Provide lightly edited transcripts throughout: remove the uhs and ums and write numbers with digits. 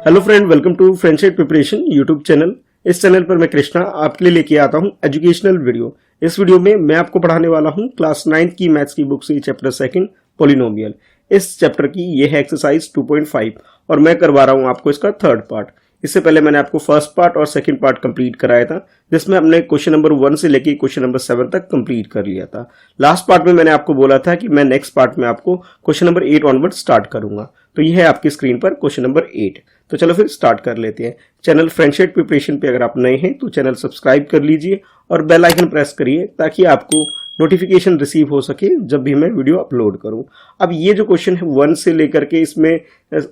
Hello friend, welcome to friendship preparation YouTube channel. इस channel पर मैं कृष्णा आपके लिए लेके आता हूं एजुकेशनल वीडियो। इस वीडियो में मैं आपको पढ़ाने वाला हूं क्लास 9 की मैथ्स की बुक से चैप्टर सेकंड पॉलिनोमियल। इस चैप्टर की ये है एक्सरसाइज 2.5 और मैं करवा रहा हूं आपको इसका थर्ड पार्ट। इससे पहले मैंने आपको फर्स्ट पार्ट और सेकंड पार्ट कंप्लीट कराया था, जिसमें हमने क्वेश्चन नंबर 1 से लेके क्वेश्चन नंबर 7 तक कंप्लीट कर लिया था। लास्ट पार्ट में मैंने आपको बोला था कि मैं नेक्स्ट पार्ट में आपको क्वेश्चन नंबर 8 ऑनवर्ड स्टार्ट करूंगा। तो ये है आपकी स्क्रीन पर क्वेश्चन नंबर 8। तो चलो फिर स्टार्ट कर लेते हैं। चैनल फ्रेंडशिप प्रिपरेशन पे अगर आप नए हैं तो चैनल सब्सक्राइब कर लीजिए और बेल आइकन प्रेस करिए ताकि आपको नोटिफिकेशन रिसीव हो सके जब भी मैं वीडियो अपलोड करूं। अब ये जो क्वेश्चन है 1 से लेकर के इसमें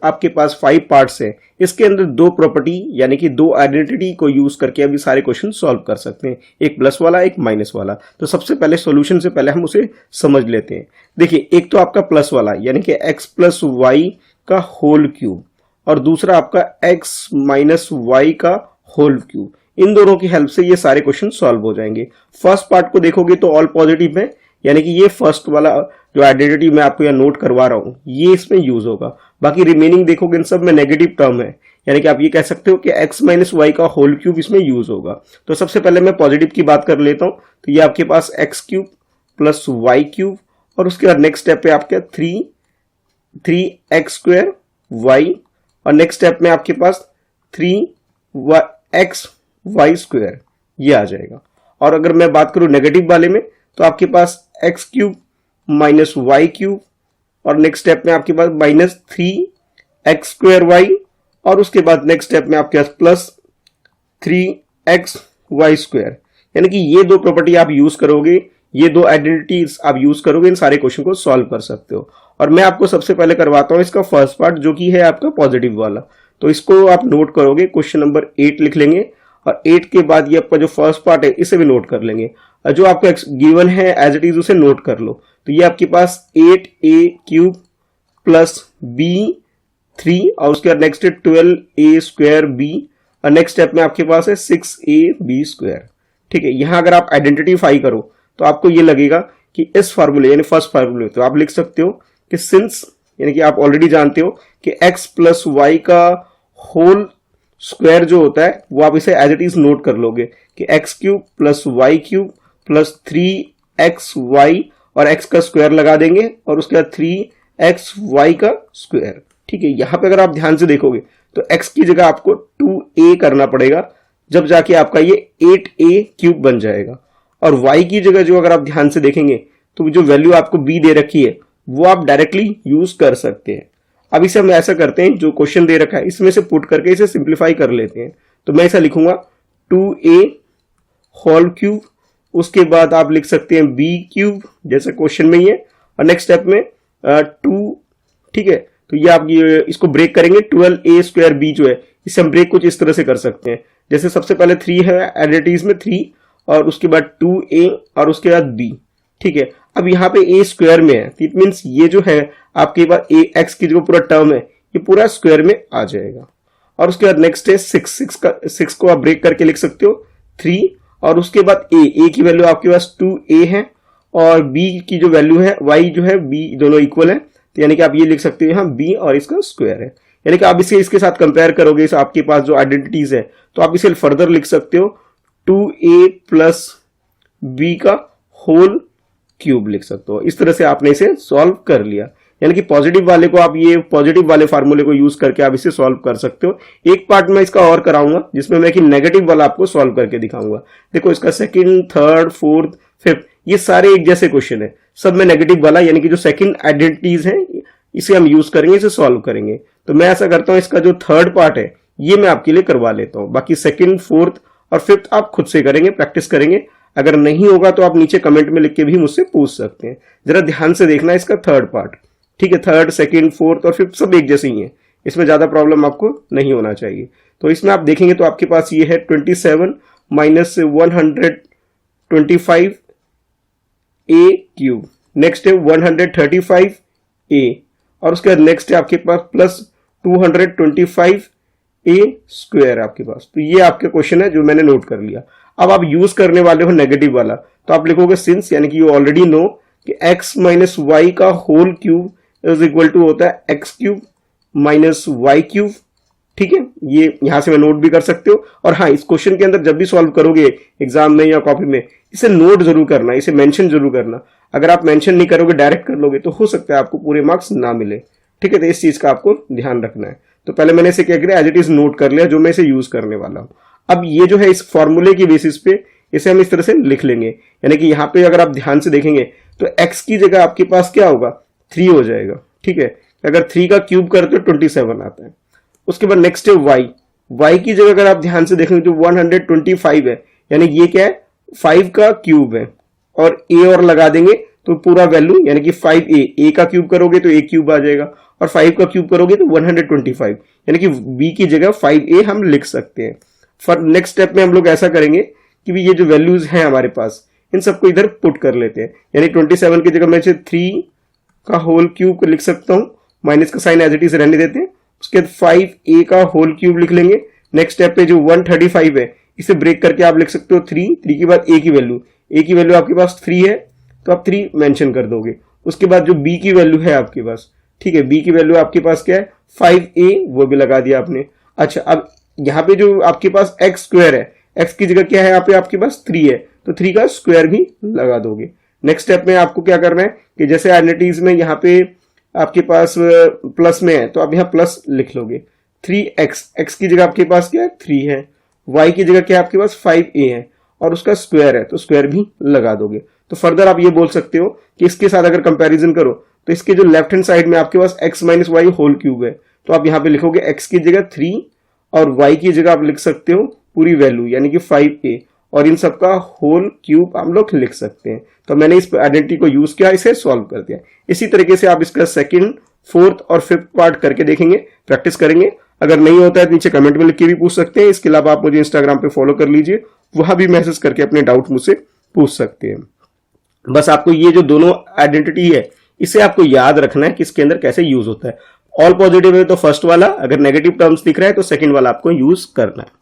आपके पास 5 पार्ट्स हैं। इसके अंदर दो प्रॉपर्टी यानी कि दो आइडेंटिटी को यूज करके अभी सारे क्वेश्चन सॉल्व कर सकते हैं, एक प्लस वाला एक माइनस वाला। तो सबसे पहले सॉल्यूशन से पहले हम उसे समझ लेते हैं। देखिए, एक तो आपका प्लस वाला यानी कि x प्लस वाई का होल क्यूब और दूसरा आपका x माइनस वाई का होल क्यूब। इन दोनों की हेल्प से ये सारे क्वेश्चन सॉल्व हो जाएंगे। फर्स्ट पार्ट को देखोगे तो ऑल पॉजिटिव है, यानी कि ये फर्स्ट वाला जो आइडेंटिटी मैं आपको यहाँ नोट करवा रहा हूं ये इसमें यूज होगा। बाकी रिमेनिंग देखोगे इन सब में नेगेटिव टर्म है, यानी कि आप ये कह सकते हो कि x माइनस वाई का होल क्यूब इसमें यूज होगा। तो सबसे पहले मैं पॉजिटिव की बात कर लेता हूं। तो ये आपके पास x cube plus Y cube और उसके बाद नेक्स्ट स्टेप पे आपके 3 एक्स स्क्वायर वाई और नेक्स्ट स्टेप में आपके पास 3 एक्स वाई स्क्वायर ये आ जाएगा। और अगर मैं बात करूं नेगेटिव वाले में तो आपके पास x cube minus Y cube और नेक्स्ट स्टेप में आपके पास माइनस 3 एक्स स्क्वायर वाई और उसके बाद नेक्स्ट स्टेप में आपके पास प्लस 3 एक्स वाई स्क्वायर। यानी कि ये दो प्रॉपर्टी आप यूज करोगे, ये दो आइडेंटिटीज आप यूज करोगे, इन सारे क्वेश्चन को सॉल्व कर सकते हो। और मैं आपको सबसे पहले करवाता हूं इसका फर्स्ट पार्ट जो कि है आपका पॉजिटिव वाला। तो इसको आप नोट करोगे, क्वेश्चन नंबर 8 लिख लेंगे और 8 के बाद ये आपका जो फर्स्ट पार्ट है इसे भी नोट कर लेंगे। जो आपका गिवन है एज इट इज उसे नोट कर लो। तो ये आपके पास 8a क्यूब प्लस b 3 और उसके बाद नेक्स्ट है 12a स्क्वायर b और नेक्स्ट स्टेप में आपके पास है 6ab स्क्वायर। ठीक है, यहां अगर आप आइडेंटिफाई करो तो आपको ये लगेगा कि इस फार्मूले यानी फर्स्ट फार्मूले तो आप लिख सकते हो कि सिंस यानी कि आप ऑलरेडी जानते हो कि x प्लस वाई का होल स्क्वायर जो होता है वो आप इसे एज इट इज नोट कर लोगे कि X cube plus Y cube plus 3x Y और x का स्क्वायर लगा देंगे और उसके बाद 3x वाई का स्क्वायर। ठीक है, यहां पे अगर आप ध्यान से देखोगे तो x की जगह आपको 2a करना पड़ेगा, जब जाके आपका ये 8a क्यूब बन जाएगा। और y की जगह जो अगर आप ध्यान से देखेंगे तो जो वैल्यू आपको b दे रखी है वो आप डायरेक्टली यूज कर सकते हैं। अब इसे हम ऐसा करते हैं, जो क्वेश्चन दे रखा है इसमें से पुट करके इसे सिंप्लीफाई कर लेते हैं। तो मैं ऐसा लिखूंगा 2a होल क्यूब, उसके बाद आप लिख सकते हैं b क्यूब जैसे क्वेश्चन में ही है और नेक्स्ट स्टेप में 2। ठीक है, तो ये आप ये इसको ब्रेक करेंगे 12a स्क्वायर b जो है इसे हम ब्रेक कुछ इस तरह से कर सकते हैं। जैसे सबसे पहले 3 है आइडेंटिटीज में 3 और उसके बाद 2a और उसके बाद b। ठीक है, अब यहाँ पे a स्क्वायर में है, इट मीन्स ये जो है आपके पास a x की जो पूरा टर्म है ये पूरा स्क्वायर में आ जाएगा। और उसके बाद नेक्स्ट है 6 को आप ब्रेक करके लिख सकते हो 3 और उसके बाद a की वैल्यू आपके पास 2a है और b की जो वैल्यू है y जो है b दोनों इक्वल है, तो यानी कि आप ये लिख सकते हो यहाँ b और इसका स्क्वायर है। यानी कि आप इसे इसके साथ कंपेयर करोगे इस आपके पास जो आइडेंटिटीज है तो आप इसे फर्दर लिख सकते हो 2a प्लस b का होल क्यूब लिख सकते हो। इस तरह से आपने इसे सॉल्व कर लिया। यानी कि पॉजिटिव वाले को आप ये पॉजिटिव वाले फार्मूले को यूज करके आप इसे सॉल्व कर सकते हो। एक पार्ट में इसका और कराऊंगा जिसमें मैं कि नेगेटिव वाला आपको सॉल्व करके दिखाऊंगा। देखो, इसका सेकंड, थर्ड, फोर्थ, फिफ्थ ये सारे एक जैसे क्वेश्चन है, सब में नेगेटिव वाला यानी कि जो सेकंड आइडेंटिटीज है इसे हम यूज करेंगे, इसे सॉल्व करेंगे। तो मैं ऐसा करता हूं, इसका जो थर्ड पार्ट है ये मैं आपके लिए करवा लेता हूं, बाकी सेकंड, फोर्थ और फिफ्थ आप खुद से करेंगे, प्रैक्टिस करेंगे। अगर नहीं होगा तो आप नीचे कमेंट में लिख के भी मुझसे पूछ सकते हैं। जरा ध्यान से देखना इसका थर्ड पार्ट। ठीक है, थर्ड, सेकंड, फोर्थ और फिफ्थ सब एक जैसे ही है, इसमें ज्यादा प्रॉब्लम आपको नहीं होना चाहिए। तो इसमें आप देखेंगे तो आपके पास ये है 27 माइनस 125 a क्यूब, नेक्स्ट है 135 a और उसके बाद नेक्स्ट है आपके पास प्लस 225 a स्क्वायर आपके पास। तो ये आपके क्वेश्चन है जो मैंने नोट कर लिया। अब आप यूज करने वाले हो नेगेटिव वाला, तो आप लिखोगे सिंस यानी कि यू ऑलरेडी नो कि x माइनस वाई का whole cube is equal to होता है x cube minus Y cube. ठीक है, ये यहां से मैं नोट भी कर सकते हो। और हाँ, इस क्वेश्चन के अंदर जब भी सॉल्व करोगे एग्जाम में या कॉपी में, इसे नोट जरूर करना, इसे मेंशन जरूर करना। अगर आप मेंशन नहीं करोगे, डायरेक्ट कर लोगे, तो हो सकता है आपको पूरे मार्क्स ना मिले। ठीक है, तो इस चीज का आपको ध्यान रखना है। तो पहले मैंने इसे क्या किया, एज इट इज नोट कर लिया जो मैं इसे यूज करने वाला हूं। अब ये जो है इस फॉर्मूले की बेसिस पे इसे हम इस तरह से लिख लेंगे, यानी कि यहाँ पे अगर आप ध्यान से देखेंगे तो x की जगह आपके पास क्या होगा, 3 हो जाएगा। ठीक है, अगर 3 का क्यूब करते हो 27 आता है। उसके बाद नेक्स्ट है y की जगह अगर आप ध्यान से देखेंगे तो 125 है, यानी ये क्या है, 5 का क्यूब है, और a और लगा देंगे तो पूरा वैल्यू यानी कि 5a, का क्यूब करोगे तो a क्यूब आ जाएगा, और 5 का क्यूब करोगे तो 125, यानी कि b की जगह 5a हम लिख सकते हैं। फॉर नेक्स्ट स्टेप में हम लोग ऐसा करेंगे कि भी ये जो वैल्यूज हैं हमारे पास, इन सबको इधर पुट कर लेते हैं, यानी 27 की जगह मैं 3 का होल क्यूब लिख सकता हूं, माइनस का साइन एज इट इज रहने देते हैं। उसके बाद 5a का होल क्यूब लिख लेंगे। नेक्स्ट स्टेप पे जो 135 है इसे ब्रेक करके आप लिख सकते हो 3 की बाद a की वैल्यू आपके पास 3 है, तो आप 3 मेंशन कर दोगे। उसके बाद जो b की वैल्यू है आपके पास, ठीक है, b की वैल्यू आपके पास क्या है, 5a, वो भी लगा दिया आपने। अच्छा, अब यहाँ पे जो आपके पास एक्स स्क्वायर है, x की जगह क्या है यहाँ पे आपके पास 3 है, तो 3 का स्क्वायर भी लगा दोगे। नेक्स्ट स्टेप में आपको क्या करना है कि जैसे आइडेंटिटीज में यहाँ पे आपके पास प्लस में है, तो आप यहाँ प्लस लिख लोगे। 3x, x की जगह आपके पास क्या है, 3 है, y की जगह क्या है आपके पास 5a है, और उसका स्क्वायर है, तो स्क्वायर भी लगा दोगे। तो फर्दर आप ये बोल सकते हो कि इसके साथ अगर कंपैरिजन करो तो इसके जो लेफ्ट हैंड साइड में आपके पास x minus Y whole cube है, तो आप यहाँ पे लिखोगे x की जगह 3 और y की जगह आप लिख सकते हो पूरी वैल्यू यानी कि 5a, और इन सबका होल क्यूब हम लोग लिख सकते हैं। तो मैंने इस आइडेंटिटी को यूज किया, इसे सॉल्व कर दिया। इसी तरीके से आप इसका सेकंड, फोर्थ और फिफ्थ पार्ट करके देखेंगे, प्रैक्टिस करेंगे। अगर नहीं होता है तो नीचे कमेंट में लिख के भी पूछ सकते हैं। इसके अलावा आप मुझे इंस्टाग्राम पे फॉलो कर लीजिए, वहां भी मैसेज करके अपने डाउट मुझसे पूछ सकते हैं। बस आपको ये जो दोनों आइडेंटिटी है इसे आपको याद रखना है कि इसके अंदर कैसे यूज होता है। ऑल पॉजिटिव है तो फर्स्ट वाला, अगर नेगेटिव टर्म्स दिख रहा है तो सेकंड वाला आपको यूज करना है।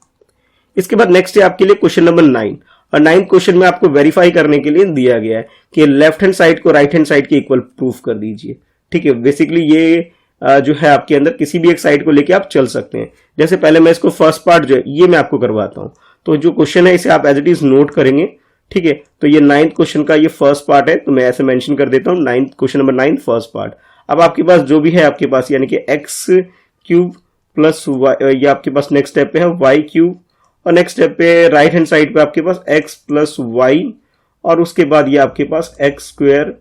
इसके बाद नेक्स्ट है आपके लिए क्वेश्चन नंबर 9, और 9th क्वेश्चन में आपको वेरीफाई करने के लिए दिया गया है कि लेफ्ट हैंड साइड को राइट हैंड साइड के इक्वल प्रूफ कर दीजिए। ठीक है, बेसिकली ये जो है आपके अंदर किसी भी एक साइड को लेके आप चल सकते हैं। जैसे पहले मैं इसको फर्स्ट पार्ट जो है ये मैं आपको करवाता हूं, तो जो क्वेश्चन है इसे आप एज इट इज नोट करेंगे। ठीक है, तो ये 9th क्वेश्चन का ये फर्स्ट पार्ट है, तो मैं ऐसे मेंशन कर देता हूं 9th question number 9 first part. अब आपके पास जो भी है आपके पास यानी कि एक्स क्यूब प्लस वाई, ये आपके पास नेक्स्ट स्टेप पे है वाई क्यूब, और नेक्स्ट स्टेप पे राइट हैंड साइड पे आपके पास x प्लस वाई, और उसके बाद ये आपके पास x square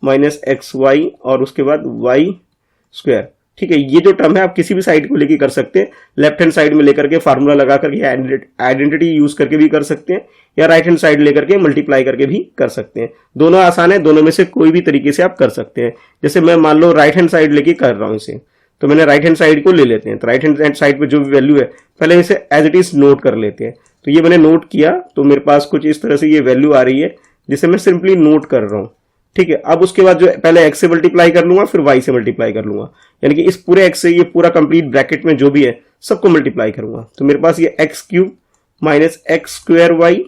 minus x y, और उसके बाद वाई स्क्वायर। ठीक है, ये जो टर्म है आप किसी भी साइड को लेके कर सकते हैं, लेफ्ट हैंड साइड में लेकर के फार्मूला लगा करके आइडेंटिटी यूज करके भी कर सकते हैं, या राइट हैंड साइड लेकर के मल्टीप्लाई करके भी कर सकते हैं। दोनों आसान है, दोनों में से कोई भी तरीके से आप कर सकते हैं। जैसे मैं मान लो राइट हैंड साइड लेके कर रहा हूं इसे, तो मैंने राइट हैंड साइड को ले लेते हैं। तो राइट हैंड साइड पे जो भी वैल्यू है पहले इसे एज इट इज नोट कर लेते हैं। तो ये मैंने नोट किया, तो मेरे पास कुछ इस तरह से ये वैल्यू आ रही है जिसे मैं सिंपली नोट कर रहा हूं। ठीक है, अब उसके बाद जो पहले x से मल्टीप्लाई कर लूंगा, फिर y से मल्टीप्लाई कर लूंगा, यानी कि इस पूरे x से ये पूरा कंप्लीट ब्रैकेट में जो भी है सबको मल्टीप्लाई करूंगा। तो मेरे पास ये X cube minus X square Y,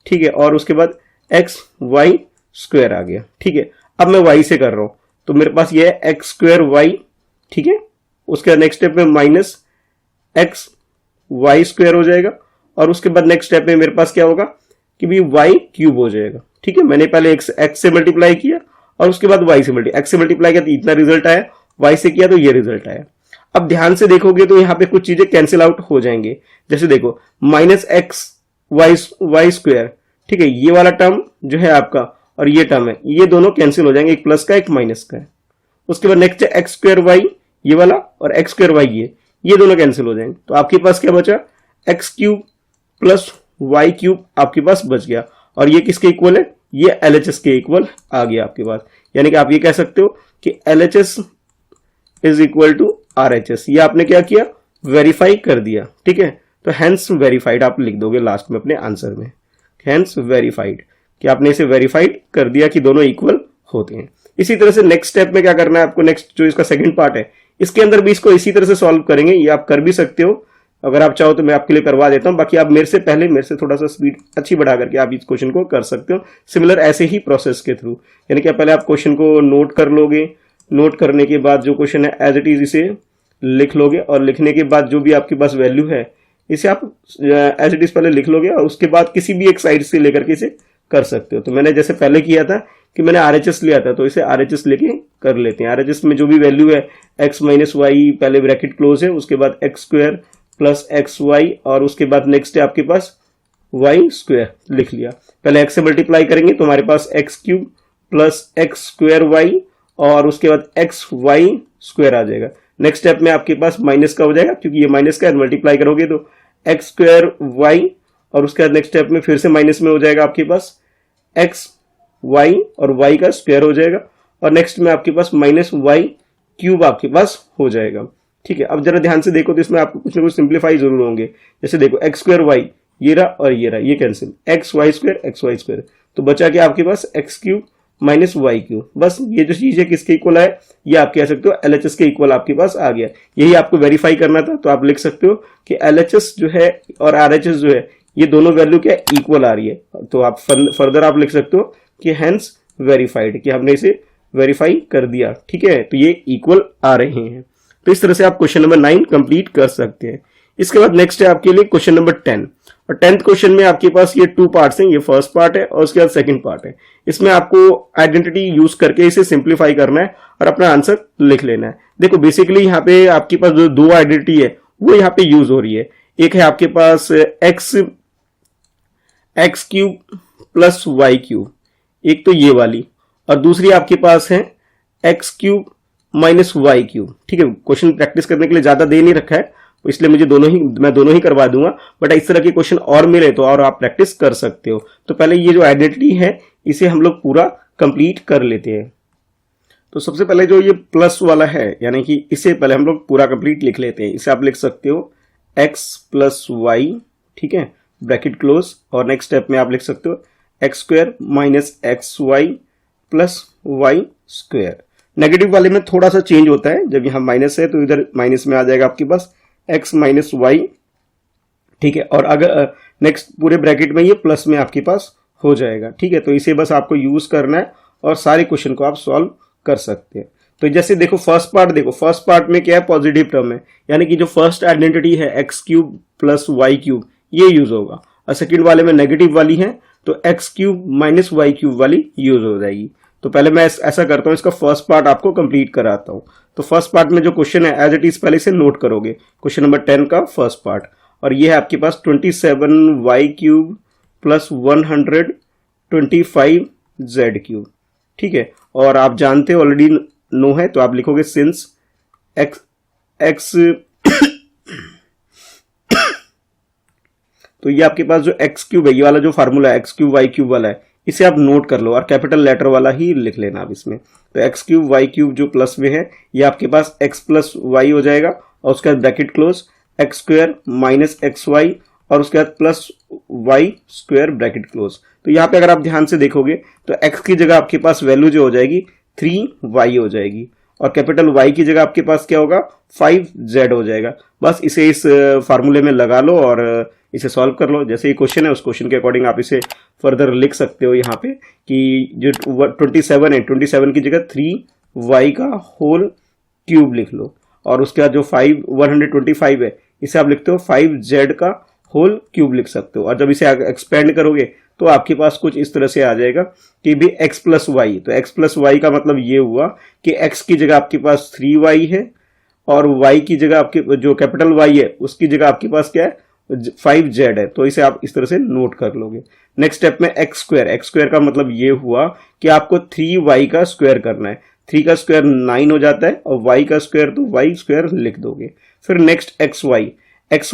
ठीक है, और उसके बाद एक्स वाई स्क्वायर आ गया। ठीक है, अब मैं y से कर रहा हूं, तो मेरे पास ये है एक्स स्क्वायर वाई। ठीक है, उसके नेक्स्ट स्टेप में माइनस एक्स वाई स्क्वायर हो जाएगा, और उसके बाद नेक्स्ट स्टेप में मेरे पास क्या होगा कि भी वाई क्यूब हो जाएगा। ठीक है, मैंने पहले एक्स से मल्टीप्लाई किया और उसके बाद वाई से एक्स से मल्टीप्लाई किया तो इतना रिजल्ट आया, वाई से किया तो ये रिजल्ट आया। अब ध्यान से देखोगे तो यहाँ पे कुछ चीजें कैंसिल आउट हो जाएंगे। जैसे देखो माइनस एक्स वाई स्क्वायर, ठीक है, ये वाला टर्म जो है आपका और ये टर्म है, ये दोनों कैंसिल हो जाएंगे, एक प्लस का एक माइनस का है। उसके बाद नेक्स्ट है एक्स स्क्वायर वाई ये वाला, और एक्स स्क्वायर वाई ये दोनों कैंसिल हो जाएंगे। तो आपके पास क्या बचा, X cube plus Y cube आपके पास बच गया, और ये किसके इक्वल है, ये LHS के इक्वल आ गया आपके पास। यानी कि आप ये कह सकते हो कि LHS is equal to RHS। ये आपने क्या किया, वेरीफाई कर दिया। ठीक है, तो हैंस वेरीफाइड आप लिख दोगे लास्ट में अपने आंसर में, हैंस वेरीफाइड, कि आपने इसे वेरीफाइड कर दिया कि दोनों इक्वल होते हैं। इसी तरह से नेक्स्ट स्टेप में क्या करना है आपको, नेक्स्ट जो इसका सेकंड पार्ट है इसके अंदर भी इसको इसी तरह से सॉल्व करेंगे। ये आप कर भी सकते हो, अगर आप चाहो तो मैं आपके लिए करवा देता हूं, बाकी आप मेरे से थोड़ा सा स्पीड अच्छी बढ़ा करके आप इस क्वेश्चन को कर सकते हो सिमिलर ऐसे ही प्रोसेस के थ्रू। यानी कि पहले आप क्वेश्चन को नोट कर लोगे, नोट करने के बाद जो क्वेश्चन है एज इट इज इसे लिख लोगे और लिखने के बाद जो भी आपके पास वैल्यू है इसे आप एज इट इज पहले लिख लोगे और उसके बाद किसी भी एक साइड से लेकर के इसे कर सकते हो। तो मैंने जैसे पहले किया था कि मैंने RHS लिया था, तो इसे RHS लेके कर लेते हैं। RHS में जो भी वैल्यू है x माइनस वाई, पहले ब्रैकेट क्लोज है, उसके बाद x square plus x y और उसके बाद नेक्स्ट है आपके पास वाई स्क्वायर लिख लिया। पहले x से मल्टीप्लाई करेंगे तो हमारे पास x cube plus x square y और उसके बाद एक्स वाई स्क्वायर आ जाएगा। नेक्स्ट स्टेप में आपके पास माइनस का हो जाएगा क्योंकि ये माइनस का है, मल्टीप्लाई करोगे तो एक्स स्क्वायर वाई और उसके बाद नेक्स्ट स्टेप में फिर से माइनस में हो जाएगा आपके पास एक्स वाई और वाई का स्क्वायर हो जाएगा और नेक्स्ट में आपके पास माइनस वाई क्यूब आपके पास हो जाएगा। ठीक है, अब जरा ध्यान से देखो तो इसमें आपको कुछ ना कुछ सिंप्लीफाई जरूर होंगे। जैसे देखो एक्स स्क्वायर वाई ये रहा और ये रहा, ये कैंसिल, एक्स वाई स्क्वायर, तो बचा क्या आपके पास x cube minus Y cube. बस ये जो चीज है किसके इक्वल है, ये आप कह सकते हो LHS के इक्वल आपके पास आ गया। यही आपको वेरीफाई करना था, तो आप लिख सकते हो कि LHS जो है और RHS जो है ये दोनों वैल्यू क्या इक्वल आ रही है। तो आप फर्दर आप लिख सकते हो कि हेंस वेरीफाइड, कि हमने इसे वेरीफाई कर दिया। ठीक है, तो ये इक्वल आ रहे हैं। तो इस तरह से आप क्वेश्चन नंबर 9 कंप्लीट कर सकते हैं। इसके बाद नेक्स्ट है आपके लिए क्वेश्चन नंबर 10 और 10th क्वेश्चन में आपके पास ये 2 पार्ट्स हैं, ये फर्स्ट पार्ट है और उसके बाद सेकंड पार्ट है। इसमें आपको आइडेंटिटी यूज करके इसे सिंप्लीफाई करना है और अपना आंसर लिख लेना है। देखो बेसिकली यहाँ पे आपके पास जो 2 आइडेंटिटी है वो यहाँ पे यूज हो रही है। एक है आपके पास x cube plus Y cube, एक तो ये वाली, और दूसरी आपके पास है x cube minus Y cube. ठीक है, क्वेश्चन प्रैक्टिस करने के लिए ज्यादा दे नहीं रखा है इसलिए मैं दोनों ही करवा दूंगा, बट इस तरह के क्वेश्चन और मिले तो और आप प्रैक्टिस कर सकते हो। तो पहले ये जो आइडेंटिटी है इसे हम लोग पूरा कंप्लीट कर लेते हैं। तो सबसे पहले जो ये प्लस वाला है यानी कि इसे पहले हम लोग पूरा कंप्लीट लिख लेते हैं। इसे आप लिख सकते हो x प्लस वाई, ठीक है, ब्रैकेट क्लोज, और नेक्स्ट स्टेप में आप लिख सकते हो x square minus x y plus y square. Negative वाले में थोड़ा सा चेंज होता है, जब यहाँ माइनस है तो इधर माइनस में आ जाएगा आपके पास x माइनस वाई। ठीक है, और अगर नेक्स्ट पूरे ब्रैकेट में ये प्लस में आपके पास हो जाएगा। ठीक है, तो इसे बस आपको यूज करना है और सारे क्वेश्चन को आप सॉल्व कर सकते हैं। तो जैसे देखो फर्स्ट पार्ट में क्या है, पॉजिटिव टर्म है, यानी कि जो फर्स्ट आइडेंटिटी है x cube plus Y cube ये यूज होगा, और सेकंड वाले में नेगेटिव वाली है तो x cube minus Y cube वाली यूज हो जाएगी। तो पहले मैं ऐसा करता हूं, इसका फर्स्ट पार्ट आपको कंप्लीट कराता हूं। तो फर्स्ट पार्ट में जो क्वेश्चन है एज इट इज पहले से नोट करोगे, क्वेश्चन नंबर 10 का फर्स्ट पार्ट, और ये है आपके पास 27 y cube plus 125 z cube. ठीक है, और आप जानते हो ऑलरेडी नो है तो आप लिखोगे सिंस एक्स तो ये आपके पास जो एक्स क्यूब है, ये वाला जो फार्मूला है एक्स क्यूब वाई क्यूब वाला है, इसे आप नोट कर लो और कैपिटल लेटर वाला ही लिख लेना आप इसमें। तो एक्स क्यूब वाई क्यूब जो प्लस में है ये आपके पास एक्स प्लस वाई हो जाएगा, और उसके बाद bracket close x square minus x y और उसके बाद plus y square bracket close. तो यहाँ पे अगर आप ध्यान से देखोगे तो एक्स की जगह आपके पास वैल्यू जो हो जाएगी 3y हो जाएगी, और कैपिटल वाई की जगह आपके पास क्या होगा 5z हो जाएगा। बस इसे इस फार्मूले में लगा लो और इसे सॉल्व कर लो। जैसे ये क्वेश्चन है उस क्वेश्चन के अकॉर्डिंग आप इसे फर्दर लिख सकते हो यहाँ पे कि जो 27 है 27 की जगह 3y का होल क्यूब लिख लो, और उसके बाद जो 125 है इसे आप लिखते हो 5z का होल क्यूब लिख सकते हो। और जब इसे एक्सपेंड करोगे तो आपके पास कुछ इस तरह से आ जाएगा कि भी x प्लस वाई, तो x प्लस वाई का मतलब ये हुआ कि x की जगह आपके पास 3y है और y की जगह आपके जो कैपिटल y है उसकी जगह आपके पास क्या है 5z है। तो इसे आप इस तरह से नोट कर लोगे। नेक्स्ट स्टेप में एक्स स्क्वायर का मतलब ये हुआ कि आपको 3y का स्क्वायर करना है। 3 का स्क्वायर 9 हो जाता है और y का स्क्वायर तो y स्क्वायर लिख दोगे। फिर नेक्स्ट एक्स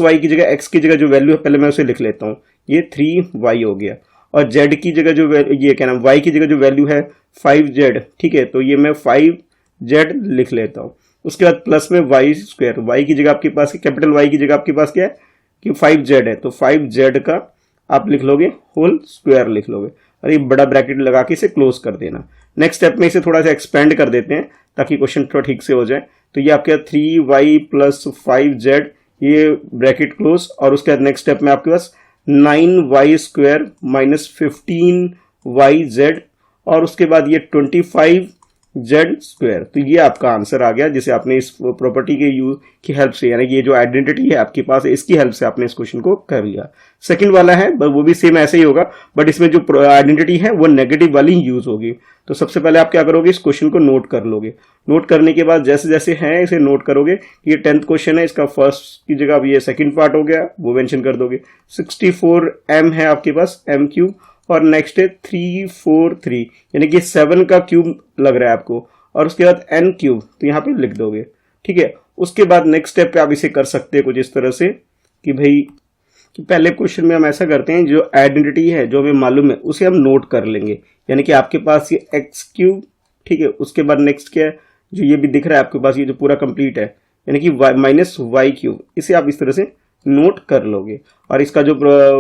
वाई की जगह x की जगह जो वैल्यू है पहले मैं उसे लिख लेता हूँ, ये 3y हो गया, और z की जगह जो ये क्या नाम y की जगह जो वैल्यू है 5z। ठीक है, तो ये मैं 5z लिख लेता हूँ। उसके बाद प्लस में y स्क्वायर, y की जगह आपके पास कैपिटल y की जगह आपके पास क्या है कि 5z है, तो 5z का आप लिख लोगे होल स्क्वायर लिख लोगे, और ये बड़ा ब्रैकेट लगा के इसे क्लोज कर देना। नेक्स्ट स्टेप में इसे थोड़ा सा एक्सपेंड कर देते हैं ताकि क्वेश्चन थोड़ा ठीक से हो जाए। तो ये आपके 3y प्लस 5z ये ब्रैकेट क्लोज, और उसके बाद नेक्स्ट स्टेप में आपके पास 9y स्क्वायर माइनस 15yz, और उसके बाद ये 25 जेड स्क्वायर। तो ये आपका आंसर आ गया, जिसे आपने इस प्रॉपर्टी के यूज की हेल्प से, यानी कि ये जो आइडेंटिटी है आपके पास है, इसकी हेल्प से आपने इस क्वेश्चन को कर लिया। सेकंड वाला है वो भी सेम ऐसे ही होगा, बट इसमें जो आइडेंटिटी है वो नेगेटिव वाली यूज होगी। तो सबसे पहले आप क्या करोगे, इस क्वेश्चन को नोट कर लोगे। नोट करने के बाद जैसे जैसे है इसे नोट करोगे। ये 10th क्वेश्चन है, इसका फर्स्ट की जगह अब ये सेकंड पार्ट हो गया, वो मेंशन कर दोगे। 64m है आपके पास, m क्यूब, और नेक्स्ट है 343, यानी कि 7 का क्यूब लग रहा है आपको, और उसके बाद n क्यूब, तो यहाँ पे लिख दोगे। ठीक है, उसके बाद नेक्स्ट स्टेप पे आप इसे कर सकते हैं कुछ इस तरह से कि भाई कि पहले क्वेश्चन में हम ऐसा करते हैं, जो आइडेंटिटी है जो हमें मालूम है उसे हम नोट कर लेंगे। यानी कि आपके पास ये x क्यूब, ठीक है, उसके बाद नेक्स्ट क्या है, जो ये भी दिख रहा है आपके पास, ये जो पूरा कंप्लीट है, यानी कि माइनस वाई क्यूब, इसे आप इस तरह से नोट कर लोगे। और इसका जो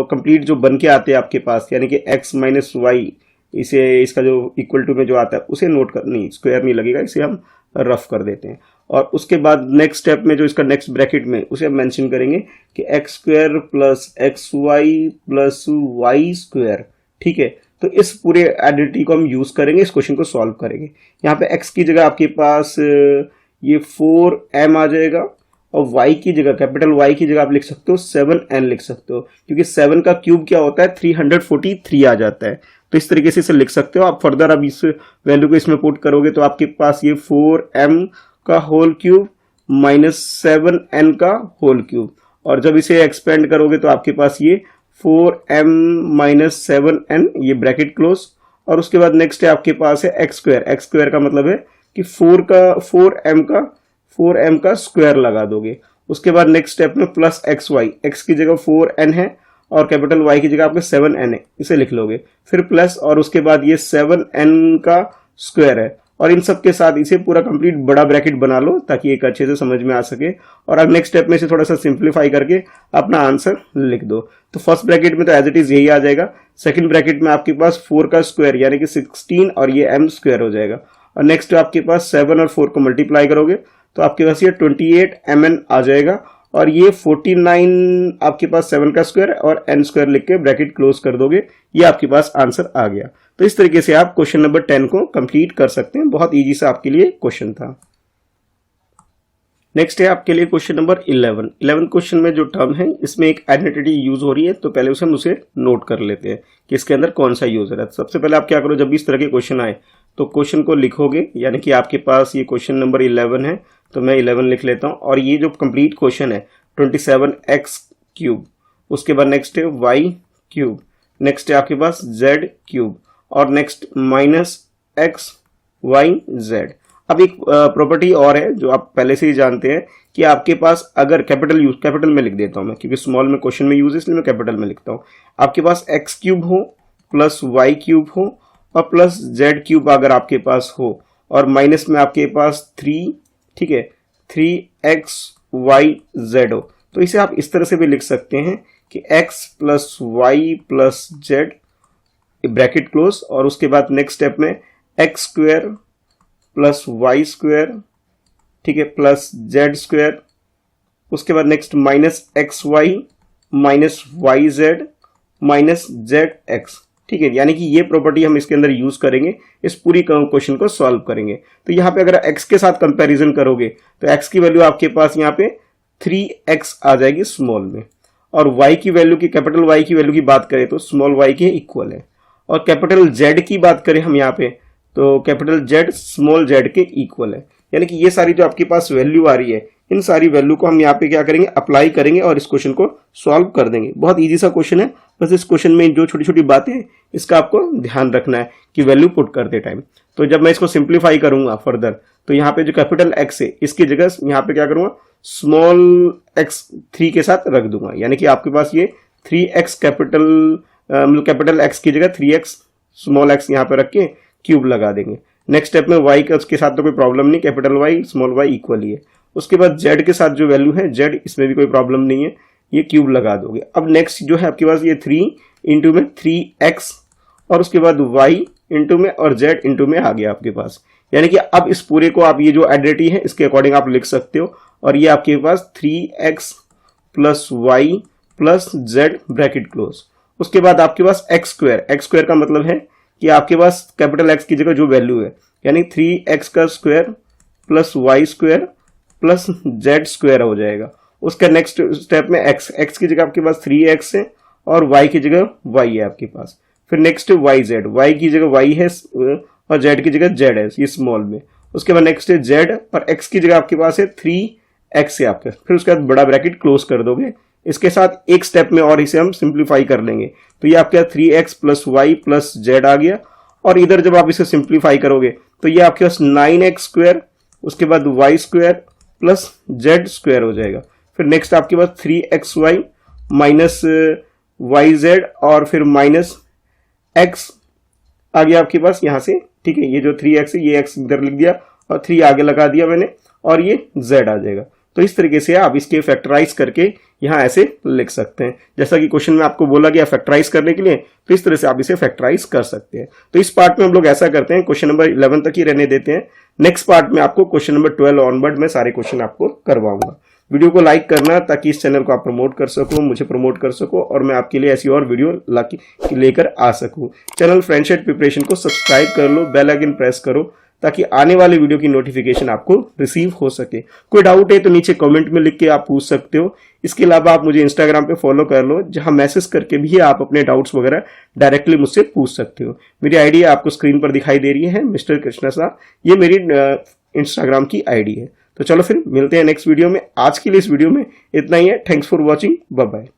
कंप्लीट जो बन के आते हैं आपके पास, यानी कि x माइनस वाई, इसे इसका जो इक्वल टू में जो आता है उसे नोट कर, नहीं स्क्वायर नहीं लगेगा, इसे हम रफ कर देते हैं। और उसके बाद नेक्स्ट स्टेप में जो इसका नेक्स्ट ब्रैकेट में उसे हम मेंशन करेंगे कि x square plus x y plus y square. ठीक है, तो इस पूरे आइडेंटिटी को हम यूज करेंगे, इस क्वेश्चन को सॉल्व करेंगे। यहाँ पे x की जगह आपके पास ये 4m आ जाएगा, और y की जगह, कैपिटल Y की जगह आप लिख सकते हो 7n लिख सकते हो, क्योंकि 7 का क्यूब क्या होता है, 343 आ जाता है। तो इस तरीके से इसे लिख सकते हो आप। फर्दर अब इस वैल्यू को इसमें पुट करोगे तो आपके पास ये 4m का होल क्यूब माइनस 7n का होल क्यूब, और जब इसे एक्सपेंड करोगे तो आपके पास ये 4m माइनस 7n, ये ब्रैकेट क्लोज। और उसके बाद नेक्स्ट है आपके पास है एक्स स्क्वायर। एक्स स्क्वायर का मतलब है कि 4m का स्क्वायर लगा दोगे। उसके बाद नेक्स्ट स्टेप में प्लस एक्स वाई, एक्स की जगह 4n है और कैपिटल वाई की जगह आपके 7n है, इसे लिख लोगे। फिर प्लस, और उसके बाद ये 7n का स्क्वायर है, और इन सब के साथ इसे पूरा कंप्लीट बड़ा ब्रैकेट बना लो ताकि एक अच्छे से समझ में आ सके। और अब नेक्स्ट स्टेप में इसे थोड़ा सा सिंप्लीफाई करके अपना आंसर लिख दो। तो फर्स्ट ब्रैकेट में तो एज इट इज यही आ जाएगा। सेकंड ब्रैकेट में आपके पास 4 का स्क्वायर यानी कि 16 और ये m स्क्वायर हो जाएगा। और नेक्स्ट आपके पास 7 और 4 को मल्टीप्लाई करोगे तो आपके पास ये 28mn आ जाएगा, और ये 49 आपके पास 7 का स्क्वायर और n स्क्वायर लिख के ब्रैकेट क्लोज कर दोगे, ये आपके पास आंसर आ गया। तो इस तरीके से आप क्वेश्चन नंबर 10 को कंप्लीट कर सकते हैं। बहुत इजी सा आपके लिए क्वेश्चन था। नेक्स्ट है आपके लिए क्वेश्चन नंबर 11। 11 क्वेश्चन में जो टर्म है इसमें एक आइडेंटिटी यूज हो रही है, तो पहले हम उसे नोट कर लेते हैं कि इसके अंदर कौन सा यूज है। सबसे पहले आप क्या करो, जब भी इस तरह के क्वेश्चन आए तो क्वेश्चन को लिखोगे, यानी कि आपके पास ये क्वेश्चन नंबर 11 है तो मैं 11 लिख लेता हूँ। और ये जो कंप्लीट क्वेश्चन है 27x क्यूब, उसके बाद नेक्स्ट है y क्यूब, नेक्स्ट है आपके पास z क्यूब, और next minus x y z. अब एक प्रॉपर्टी और है जो आप पहले से ही जानते हैं कि आपके पास अगर कैपिटल में लिख देता हूं मैं, क्योंकि स्मॉल में क्वेश्चन में यूज है इसलिए मैं कैपिटल में लिखता हूं। आपके पास एक्स क्यूब हो प्लस वाई क्यूब हो और प्लस जेड क्यूब अगर आपके पास हो, और माइनस में आपके पास 3, ठीक है, 3xyz हो, तो इसे आप इस तरह से भी लिख सकते हैं कि x plus y plus z bracket close, और उसके बाद नेक्स्ट स्टेप में x square plus y square, ठीक है, प्लस जेड स्क्वायर, उसके बाद next minus x y minus y z minus z x. ठीक है, यानी कि ये प्रॉपर्टी हम इसके अंदर यूज करेंगे, इस पूरी क्वेश्चन को सॉल्व करेंगे। तो यहाँ पे अगर x के साथ कंपैरिजन करोगे तो x की वैल्यू आपके पास यहाँ पे 3x आ जाएगी स्मॉल में, और y की वैल्यू की, कैपिटल Y की वैल्यू की बात करें तो स्मॉल y के इक्वल है, और कैपिटल Z की बात करें हम यहाँ पे तो कैपिटल Z स्मॉल z के इक्वल है। यानी कि ये सारी जो आपके पास वैल्यू आ रही है, इन सारी वैल्यू को हम यहाँ पे क्या करेंगे, अप्लाई करेंगे और इस क्वेश्चन को सॉल्व कर देंगे। बहुत इजी सा क्वेश्चन है, बस इस क्वेश्चन में जो छोटी छोटी बातें हैं इसका आपको ध्यान रखना है कि वैल्यू पुट करते टाइम। तो जब मैं इसको सिंप्लीफाई करूंगा फर्दर, तो यहाँ पे जो कैपिटल एक्स है इसकी जगह यहाँ पे क्या करूंगा, स्मॉल एक्स 3 के साथ रख दूंगा, यानी कि आपके पास ये 3x कैपिटल एक्स की जगह 3x स्मॉल एक्स यहाँ पे रख के क्यूब लगा देंगे। नेक्स्ट स्टेप में y का उसके साथ तो कोई प्रॉब्लम नहीं, capital Y small y equal ही है। उसके बाद z के साथ जो वैल्यू है z, इसमें भी कोई प्रॉब्लम नहीं है, ये क्यूब लगा दोगे। अब नेक्स्ट जो है आपके पास ये 3 इंटू में 3x, और उसके बाद y इंटू में और z इंटू में आ गया आपके पास। यानी कि अब इस पूरे को आप ये जो आइडेंटिटी है इसके अकॉर्डिंग आप लिख सकते हो, और ये आपके पास 3x plus y plus z bracket close. उसके बाद आपके पास एक्स स्क्वायर का मतलब है कि आपके पास कैपिटल एक्स की जगह जो वैल्यू है, यानी 3x का square plus y square plus z square हो जाएगा। उसका नेक्स्ट स्टेप में x की जगह आपके पास 3x है और y की जगह y है आपके पास। फिर नेक्स्ट y की जगह y है और z की जगह z है ये स्मॉल में। उसके बाद नेक्स्ट है z और x की जगह आपके पास है 3x है आपके। फिर उसके बाद बड़ा ब्रैकेट क्लोज कर दोगे। इसके साथ एक स्टेप में और इसे हम सिंप्लीफाई कर लेंगे, तो ये आपके 3x plus y plus z आ गया। और इधर जब आप इसे सिंप्लीफाई करोगे तो ये आपके पास 9x स्क्वायर, उसके बाद y square plus z square हो जाएगा। फिर नेक्स्ट आपके पास 3xy माइनस वाई जेड और फिर माइनस x आ गया आपके पास यहाँ से, ठीक है। ये जो 3x है ये x इधर लिख दिया और 3 आगे लगा दिया मैंने और ये z आ जाएगा। तो इस तरीके से आप इसके फैक्टराइज करके यहाँ ऐसे लिख सकते हैं। जैसा कि क्वेश्चन में आपको बोला गया फैक्टराइज करने के लिए, तो इस तरह से आप इसे फैक्टराइज कर सकते हैं। तो इस पार्ट में हम लोग ऐसा करते हैं, क्वेश्चन नंबर 11 तक ही रहने देते हैं। नेक्स्ट पार्ट में आपको क्वेश्चन नंबर 12 ऑनवर्ड में सारे क्वेश्चन आपको करवाऊंगा। वीडियो को लाइक करना ताकि इस चैनल को आप प्रमोट कर सको, मुझे प्रमोट कर सको और मैं आपके लिए ऐसी और वीडियो लेकर आ सकूं। चैनल फ्रेंडशिप प्रिपरेशन को सब्सक्राइब कर लो, बेल आइकन प्रेस करो ताकि आने वाले वीडियो की नोटिफिकेशन आपको रिसीव हो सके। कोई डाउट है तो नीचे कमेंट में लिख के आप पूछ सकते हो। इसके अलावा आप मुझे इंस्टाग्राम पे फॉलो कर लो, जहां मैसेज करके भी आप अपने डाउट्स वगैरह डायरेक्टली मुझसे पूछ सकते हो। मेरी आईडी आपको स्क्रीन पर दिखाई दे रही है, मिस्टर कृष्णा शाह, ये मेरी इंस्टाग्राम की आईडी है। तो चलो फिर मिलते हैं नेक्स्ट वीडियो में। आज के लिए इस वीडियो में इतना ही है। Thanks for watching, bye bye.